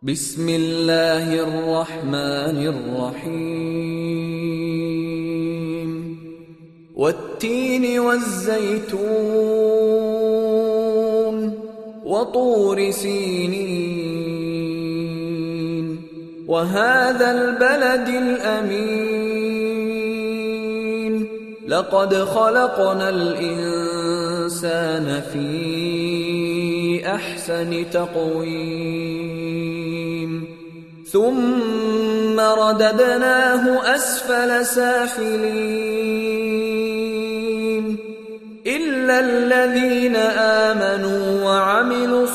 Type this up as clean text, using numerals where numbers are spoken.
بسم الله الرحمن الرحيم والتين والزيتون وطور سينين وهذا البلد الأمين لقد خلقنا الإنسان في أحسن تقويم ثم رددناه أسفل سافلين إلا الذين آمنوا وعملوا